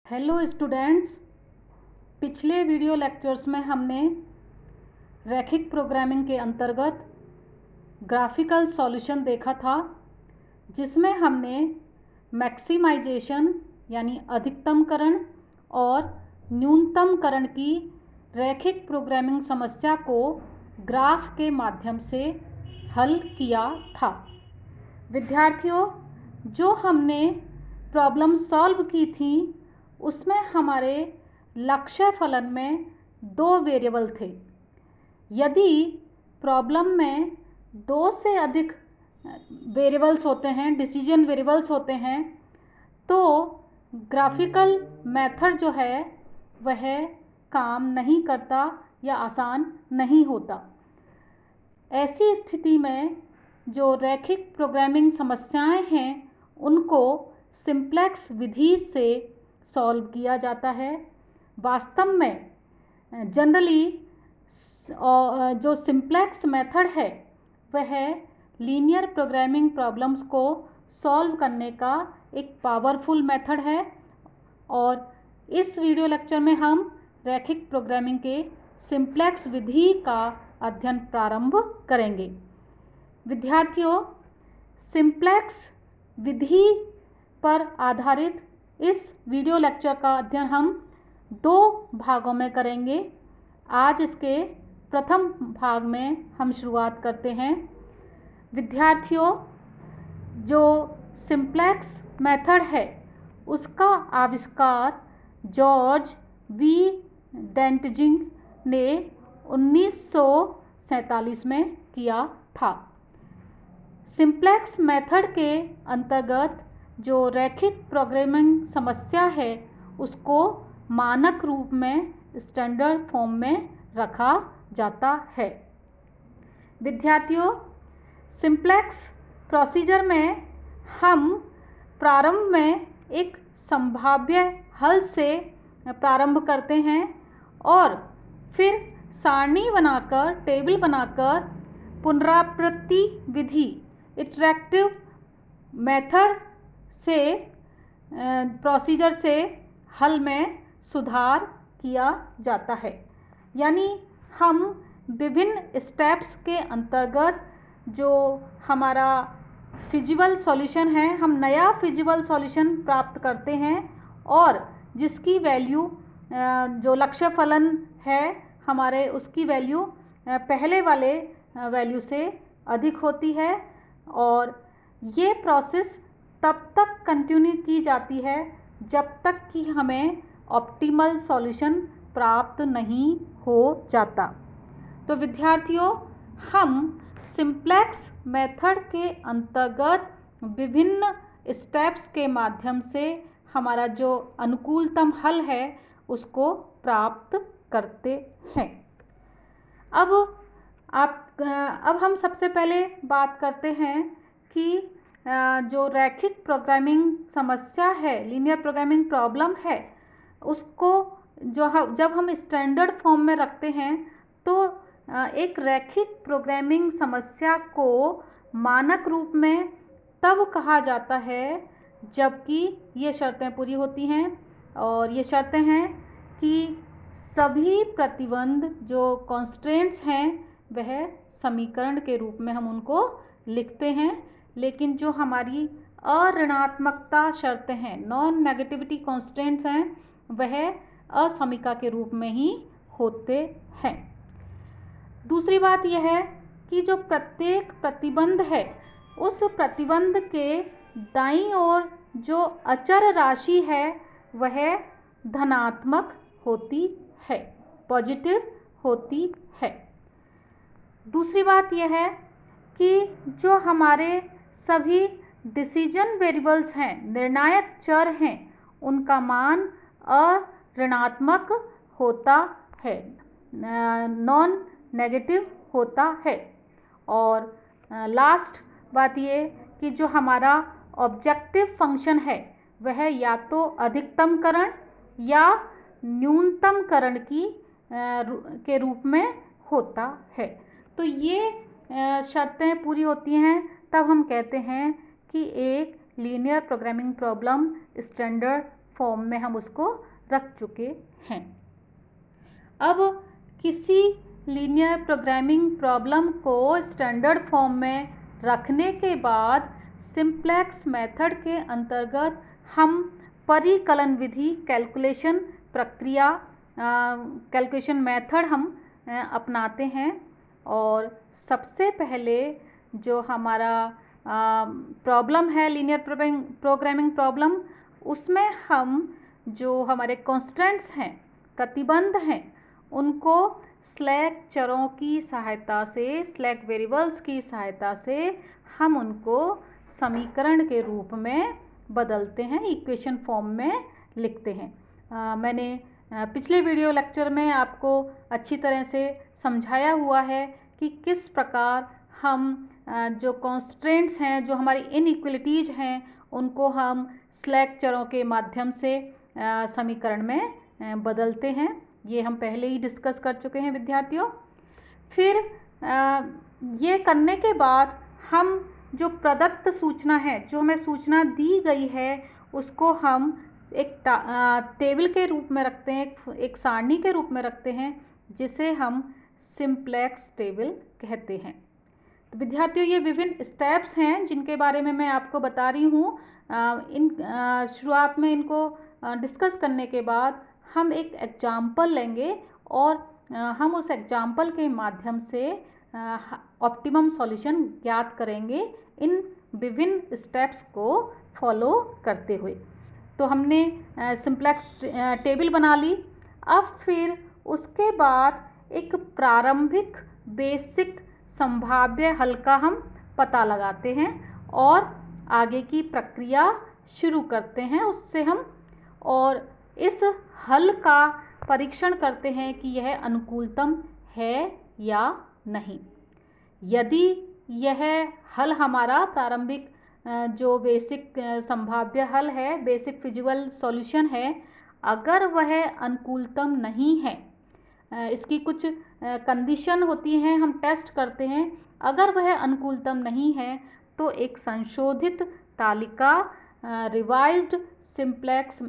Hello students, पिछले video lectures में हमने रैखिक प्रोग्रामिंग के अंतर्गत ग्राफिकल सॉल्यूशन देखा था, जिसमें हमने मैक्सिमाइजेशन यानी अधिकतमकरण और न्यूनतमकरण की रैखिक प्रोग्रामिंग समस्या को ग्राफ के माध्यम से हल किया था। विद्यार्थियों, जो हमने प्रॉब्लम सॉल्व की थी उसमें हमारे लक्ष्य फलन में 2 वेरिएबल थे। यदि प्रॉब्लम में 2 से अधिक वेरिएबल्स होते हैं, डिसीजन वेरिएबल्स होते हैं, तो ग्राफिकल मेथड जो है वह काम नहीं करता या आसान नहीं होता। ऐसी स्थिति में जो रैखिक प्रोग्रामिंग समस्याएं हैं उनको सिंप्लेक्स विधि से सॉल्व किया जाता है। वास्तव में जनरली जो सिंप्लेक्स मेथड है वह लीनियर प्रोग्रामिंग प्रॉब्लम्स को सॉल्व करने का एक पावरफुल मेथड है, और इस वीडियो लेक्चर में हम रैखिक प्रोग्रामिंग के सिंप्लेक्स विधि का अध्ययन प्रारंभ करेंगे। विद्यार्थियों, सिंप्लेक्स विधि पर आधारित इस वीडियो लेक्चर का अध्ययन हम 2 भागों में करेंगे। आज इसके प्रथम भाग में हम शुरुआत करते हैं। विद्यार्थियों, जो सिंप्लेक्स मेथड है उसका आविष्कार जॉर्ज वी डेंटजिंग ने 1947 में किया था। सिंप्लेक्स मेथड के अंतर्गत जो रैखिक प्रोग्रामिंग समस्या है उसको मानक रूप में स्टैंडर्ड फॉर्म में रखा जाता है। विद्यार्थियों, सिंप्लेक्स प्रोसीजर में हम प्रारंभ में एक संभाव्य हल से प्रारंभ करते हैं और फिर सारणी बनाकर, टेबल बनाकर पुनरावृत्ति विधि इटरेटिव मेथड से प्रोसीजर से हल में सुधार किया जाता है। यानी हम विभिन्न स्टेप्स के अंतर्गत जो हमारा फिजिबल सॉल्यूशन है, हम नया फिजिबल सॉल्यूशन प्राप्त करते हैं और जिसकी वैल्यू जो लक्ष्य फलन है हमारे, उसकी वैल्यू पहले वाले वैल्यू से अधिक होती है, और ये प्रोसेस तब तक कंटिन्यू की जाती है जब तक कि हमें ऑप्टिमल सॉल्यूशन प्राप्त नहीं हो जाता। तो विद्यार्थियों, हम सिंप्लेक्स मेथड के अंतर्गत विभिन्न स्टेप्स के माध्यम से हमारा जो अनुकूलतम हल है उसको प्राप्त करते हैं। अब हम सबसे पहले बात करते हैं कि जो रैखिक प्रोग्रामिंग समस्या है, लीनियर प्रोग्रामिंग प्रॉब्लम है, उसको जब हम स्टैंडर्ड फॉर्म में रखते हैं तो एक रैखिक प्रोग्रामिंग समस्या को मानक रूप में तब कहा जाता है जबकि ये शर्तें पूरी होती हैं, और ये शर्तें हैं कि सभी प्रतिबंध जो कॉन्स्ट्रेंट्स हैं वह समीकरण के रूप में हम उनको लिखते हैं, लेकिन जो हमारी अऋणात्मकता शर्तें हैं, नॉन नेगेटिविटी कॉन्स्टेंट्स हैं, वह असमीका के रूप में ही होते हैं। दूसरी बात यह है कि जो प्रत्येक प्रतिबंध है उस प्रतिबंध के दाईं ओर जो अचर राशि है वह धनात्मक होती है, पॉजिटिव होती है। दूसरी बात यह है कि जो हमारे सभी डिसीजन वेरिएबल्स हैं, निर्णायक चर हैं, उनका मान अऋणात्मक होता है, नॉन नेगेटिव होता है। और लास्ट बात ये कि जो हमारा ऑब्जेक्टिव फंक्शन है वह या तो अधिकतमकरण या न्यूनतमकरण के रूप में होता है। तो ये शर्तें पूरी होती हैं तब हम कहते हैं कि एक linear programming problem standard form में हम उसको रख चुके हैं। अब किसी लीनियर प्रोग्रामिंग प्रॉब्लम को स्टैंडर्ड फॉर्म में रखने के बाद सिंप्लेक्स मेथड के अंतर्गत हम परिकलन विधि कैलकुलेशन प्रक्रिया कैलकुलेशन मेथड हम अपनाते हैं। और सबसे पहले जो हमारा प्रॉब्लम है लीनियर प्रोग्रामिंग प्रॉब्लम, उसमें हम जो हमारे कॉन्स्टेंट्स हैं, प्रतिबंध हैं, उनको स्लैक चरों की सहायता से, स्लैक वेरिएबल्स की सहायता से हम उनको समीकरण के रूप में बदलते हैं, इक्वेशन फॉर्म में लिखते हैं। मैंने पिछले वीडियो लेक्चर में आपको अच्छी तरह से समझाया हुआ है कि किस प्रकार हम जो कॉन्स्ट्रेंट्स हैं, जो हमारी इनइक्वलिटीज़ हैं, उनको हम स्लैक चरों के माध्यम से समीकरण में बदलते हैं। ये हम पहले ही डिस्कस कर चुके हैं विद्यार्थियों। फिर ये करने के बाद हम जो प्रदत्त सूचना है, जो हमें सूचना दी गई है, उसको हम एक टेबल के रूप में रखते हैं, एक सारणी के रूप में रखते हैं, जिसे हम सिंप्लेक्स टेबल कहते हैं। तो विद्यार्थियों, ये विभिन्न स्टेप्स हैं जिनके बारे में मैं आपको बता रही हूँ। इन शुरुआत में इनको डिस्कस करने के बाद हम एक एग्जाम्पल लेंगे और हम उस एग्जाम्पल के माध्यम से ऑप्टिमम सॉल्यूशन ज्ञात करेंगे इन विभिन्न स्टेप्स को फॉलो करते हुए। तो हमने सिंप्लेक्स टेबल बना ली। अब फिर उसके बाद एक प्रारंभिक बेसिक संभाव्य हल का हम पता लगाते हैं और आगे की प्रक्रिया शुरू करते हैं उससे हम, और इस हल का परीक्षण करते हैं कि यह अनुकूलतम है या नहीं। यदि यह हल हमारा प्रारंभिक जो बेसिक संभाव्य हल है, बेसिक फिजिबल सॉल्यूशन है, अगर वह अनुकूलतम नहीं है, इसकी कुछ कंडीशन होती हैं, हम टेस्ट करते हैं। अगर वह अनुकूलतम नहीं है तो एक संशोधित तालिका रिवाइज्ड सिंप्लेक्स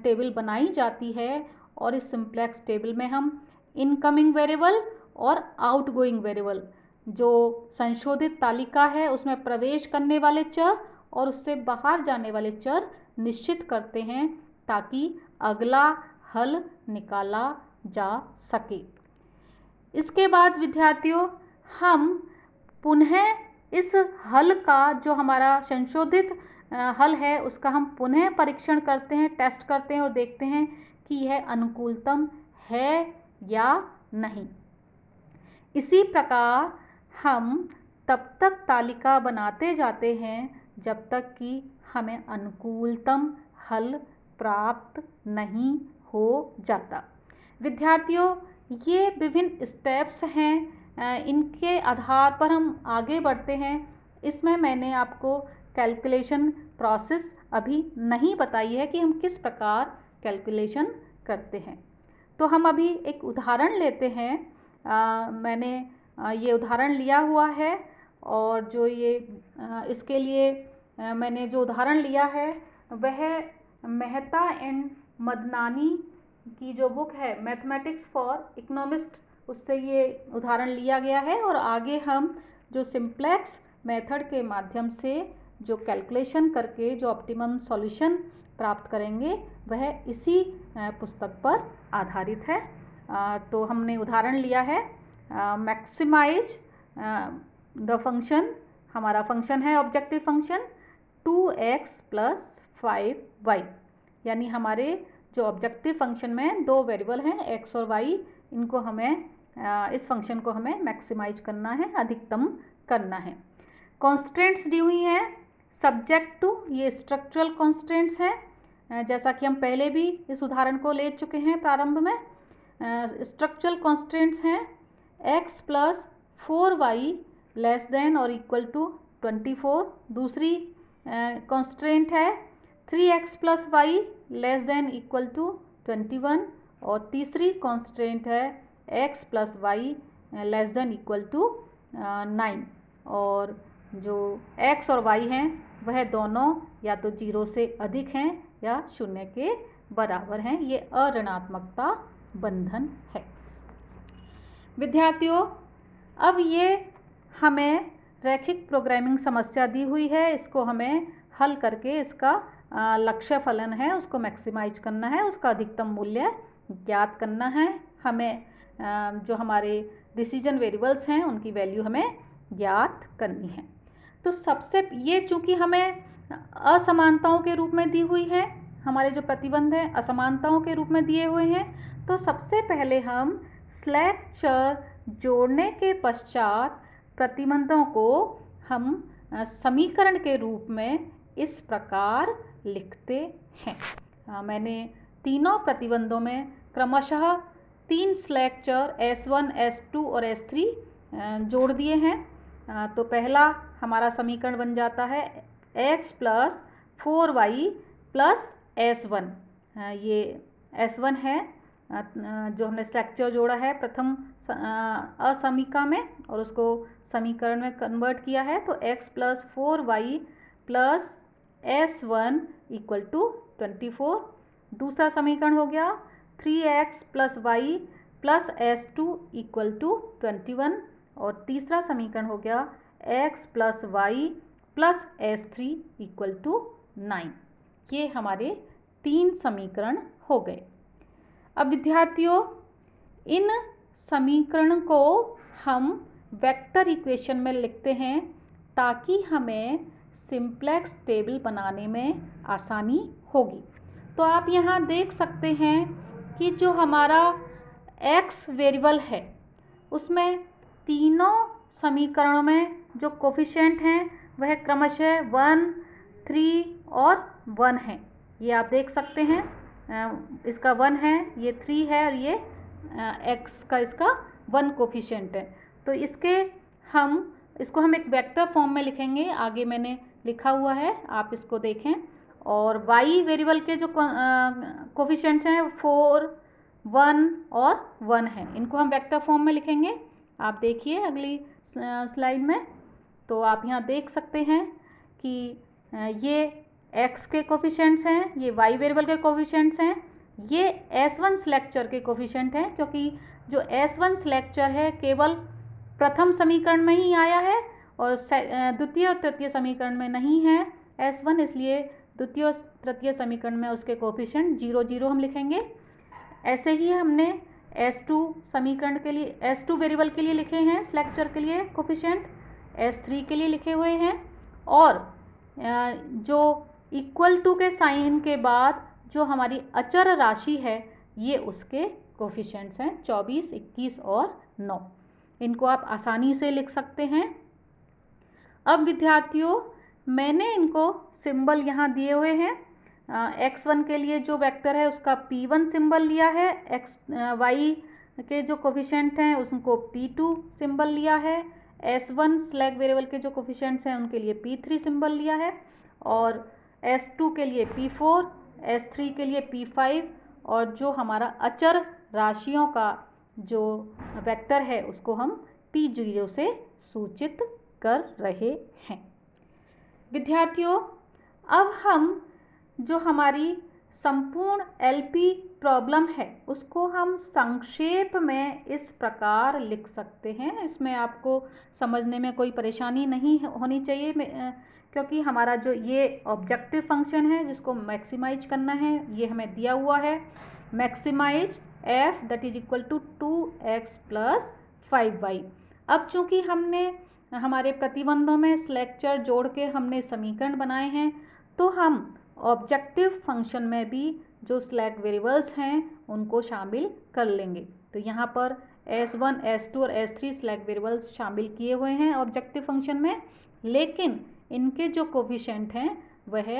टेबल बनाई जाती है और इस सिंप्लेक्स टेबल में हम इनकमिंग वेरिएबल और आउटगोइंग वेरिएबल, जो संशोधित तालिका है उसमें प्रवेश करने वाले चर और उससे बाहर जाने वाले चर निश्चित करते हैं ताकि अगला हल निकाला जा सके। इसके बाद विद्यार्थियों, हम पुनः इस हल का, जो हमारा संशोधित हल है, उसका हम पुनः परीक्षण करते हैं, टेस्ट करते हैं और देखते हैं कि यह अनुकूलतम है या नहीं। इसी प्रकार हम तब तक तालिका बनाते जाते हैं जब तक कि हमें अनुकूलतम हल प्राप्त नहीं हो जाता। विद्यार्थियों, ये विभिन्न स्टेप्स हैं, इनके आधार पर हम आगे बढ़ते हैं। इसमें मैंने आपको कैलकुलेशन प्रोसेस अभी नहीं बताई है कि हम किस प्रकार कैलकुलेशन करते हैं। तो हम अभी एक उदाहरण लेते हैं। मैंने ये उदाहरण लिया हुआ है और जो ये इसके लिए मैंने जो उदाहरण लिया है वह मेहता एंड मदनानी की जो बुक है मैथमेटिक्स फॉर इकोनॉमिस्ट, उससे ये उदाहरण लिया गया है। और आगे हम जो सिंप्लेक्स मेथड के माध्यम से जो कैलकुलेशन करके जो ऑप्टिमम सॉल्यूशन प्राप्त करेंगे वह इसी पुस्तक पर आधारित है। तो हमने उदाहरण लिया है मैक्सिमाइज द फंक्शन, हमारा फंक्शन है ऑब्जेक्टिव फंक्शन 2x + 5y, यानी हमारे जो ऑब्जेक्टिव फंक्शन में दो वेरिएबल हैं x और y, इनको हमें इस फंक्शन को हमें मैक्सिमाइज करना है, अधिकतम करना है। कॉन्स्टेंट्स दी हुई हैं सब्जेक्ट टू, ये स्ट्रक्चरल कॉन्स्टेंट्स हैं, जैसा कि हम पहले भी इस उदाहरण को ले चुके हैं प्रारंभ में। स्ट्रक्चरल कॉन्स्टेंट्स हैं x + 4y <= 24, दूसरी कॉन्स्टेंट है 3x + y <= 21 और तीसरी कॉन्स्टेंट है x + y <= 9। और जो x और y हैं वह दोनों या तो 0 से अधिक हैं या 0 के बराबर हैं। ये अऋणात्मकता बंधन है। विद्यार्थियों, अब ये हमें रैखिक प्रोग्रामिंग समस्या दी हुई है, इसको हमें हल करके इसका लक्ष्य फलन है उसको मैक्सिमाइज करना है, उसका अधिकतम मूल्य ज्ञात करना है। हमें जो हमारे डिसीजन वेरिएबल्स हैं उनकी वैल्यू हमें ज्ञात करनी है। तो सबसे ये चूँकि हमें असमानताओं के रूप में दी हुई है, हमारे जो प्रतिबंध हैं असमानताओं के रूप में दिए हुए हैं, तो सबसे पहले हम स्लैक चर जोड़ने के पश्चात प्रतिबंधों को हम समीकरण के रूप में इस प्रकार लिखते हैं। मैंने तीनों प्रतिबंधों में क्रमशः 3 स्लैक चर S1, S2 और S3 जोड़ दिए हैं। तो पहला हमारा समीकरण बन जाता है x + 4y + S1। ये S1 है जो हमने स्लैक चर जोड़ा है प्रथम असमीका में और उसको समीकरण में कन्वर्ट किया है। तो x + 4y + S1 = 24। दूसरा समीकरण हो गया 3x + y + S2 = 21 और तीसरा समीकरण हो गया x + y + S3 = 9। ये हमारे 3 समीकरण हो गए। अब विद्यार्थियों, इन समीकरण को हम वेक्टर इक्वेशन में लिखते हैं ताकि हमें सिंप्लेक्स टेबल बनाने में आसानी होगी। तो आप यहाँ देख सकते हैं कि जो हमारा x वेरिएबल है उसमें तीनों समीकरणों में जो कोफिशिएंट हैं वह क्रमशः 1, 3 और 1 है। ये आप देख सकते हैं, इसका 1 है, ये 3 है और ये x का इसका 1 कोफिशिएंट है। तो इसको हम एक वेक्टर फॉर्म में लिखेंगे, आगे मैंने लिखा हुआ है, आप इसको देखें। और y वेरिएबल के जो कोफिशिएंट्स हैं 4, 1 और 1 है, इनको हम वेक्टर फॉर्म में लिखेंगे। आप देखिए अगली स्लाइड में, तो आप यहाँ देख सकते हैं कि ये x के कोफिशिएंट्स हैं, ये y वेरिएबल के कोफिशिएंट्स हैं, ये S1 स्लैक चर के कोफिशिएंट हैं, क्योंकि जो S1 स्लैक चर है केवल प्रथम समीकरण में ही आया है और द्वितीय और तृतीय समीकरण में नहीं है S1, इसलिए द्वितीय और तृतीय समीकरण में उसके कोफिशिएंट 0, 0 हम लिखेंगे। ऐसे ही हमने S2 समीकरण के लिए S2 वेरिएबल के लिए लिखे हैं स्लैक चर के लिए कोफिशिएंट, S3 के लिए लिखे हुए हैं और जो इक्वल टू के साइन के बाद जो हमारी अचर राशि है ये उसके कोफिशिएंट्स हैं 24, 21 और 9। इनको आप आसानी से लिख सकते हैं। अब विद्यार्थियों, मैंने इनको सिंबल यहाँ दिए हुए हैं। x1 के लिए जो वेक्टर है उसका p1 सिंबल लिया है, y के जो कोफिशिएंट हैं उसको p2 सिंबल लिया है, S1 स्लैक वेरिएबल के जो कोफिशिएंट्स हैं उनके लिए p3 सिंबल लिया है और S2 के लिए p4, S3 के लिए p5 और जो हमारा अचर राशियों का जो वेक्टर है उसको हम p0 से सूचित कर रहे हैं। विद्यार्थियों, अब हम जो हमारी संपूर्ण LP प्रॉब्लम है उसको हम संक्षेप में इस प्रकार लिख सकते हैं। इसमें आपको समझने में कोई परेशानी नहीं होनी चाहिए, क्योंकि हमारा जो ये ऑब्जेक्टिव फंक्शन है जिसको मैक्सिमाइज करना है ये हमें दिया हुआ है, मैक्सिमाइज f = 2x + 5y। अब चूँकि हमने हमारे प्रतिबंधों में स्लैक चर जोड़ के हमने समीकरण बनाए हैं तो हम ऑब्जेक्टिव फंक्शन में भी जो स्लैक वेरिएबल्स हैं उनको शामिल कर लेंगे। तो यहाँ पर S1, S2 और S3 स्लैक वेरिएबल्स शामिल किए हुए हैं ऑब्जेक्टिव फंक्शन में, लेकिन इनके जो कोफिशिएंट हैं वह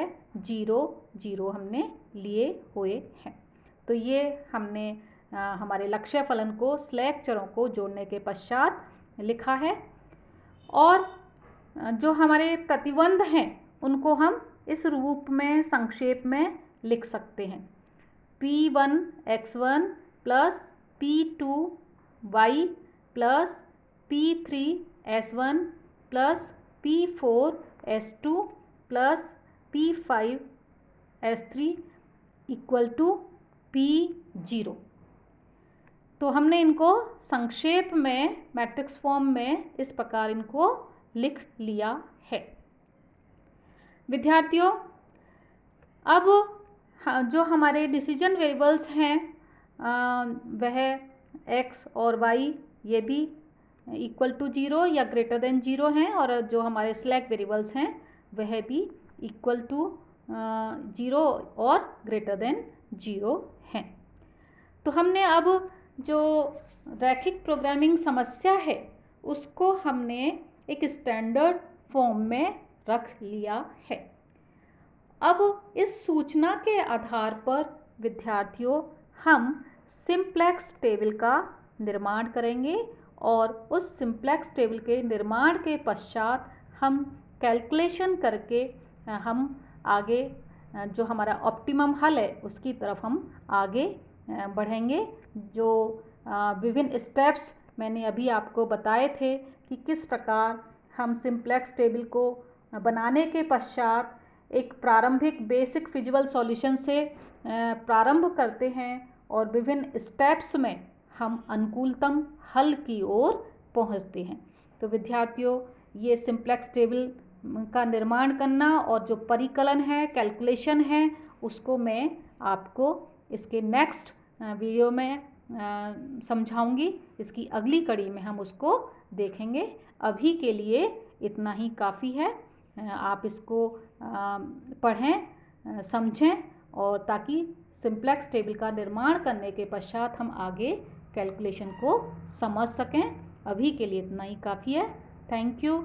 0, 0 हमने लिए हुए हैं। तो ये हमने हमारे लक्ष्य फलन को स्लैक चरों को जोड़ने के पश्चात लिखा है और जो हमारे प्रतिबंध हैं उनको हम इस रूप में संक्षेप में लिख सकते हैं। p1 x1 + p2 y + p3 s1 + p4 s2 + p5 s3 equal to P0। तो हमने इनको संक्षेप में मैट्रिक्स फॉर्म में इस प्रकार इनको लिख लिया है। विद्यार्थियों, अब जो हमारे डिसीजन वेरिएबल्स हैं वह x और y ये भी इक्वल टू 0 या ग्रेटर देन 0 हैं, और जो हमारे स्लैक वेरिएबल्स हैं वह भी इक्वल टू 0 और ग्रेटर देन 0 हैं। तो हमने अब जो रैखिक प्रोग्रामिंग समस्या है उसको हमने एक स्टैंडर्ड फॉर्म में रख लिया है। अब इस सूचना के आधार पर विद्यार्थियों हम सिंप्लेक्स टेबल का निर्माण करेंगे, और उस सिंप्लेक्स टेबल के निर्माण के पश्चात हम कैलकुलेशन करके हम आगे जो हमारा ऑप्टिमम हल है उसकी तरफ हम आगे बढ़ेंगे। जो विभिन्न स्टेप्स मैंने अभी आपको बताए थे कि किस प्रकार हम सिंप्लेक्स टेबल को बनाने के पश्चात एक प्रारंभिक बेसिक फिजिबल सॉल्यूशन से प्रारंभ करते हैं, और विभिन्न स्टेप्स में हम अनुकूलतम हल की ओर पहुंचते हैं। तो विद्यार्थियों, ये सिंप्लेक्स टेबल का निर्माण करना और जो परिकलन है, कैलकुलेशन है, उसको मैं आपको इसके नेक्स्ट वीडियो में समझाऊंगी। इसकी अगली कड़ी में हम उसको देखेंगे। अभी के लिए इतना ही काफ़ी है। आप इसको पढ़ें, समझें, और ताकि सिंप्लेक्स टेबल का निर्माण करने के पश्चात हम आगे कैलकुलेशन को समझ सकें। अभी के लिए इतना ही काफ़ी है। Thank you.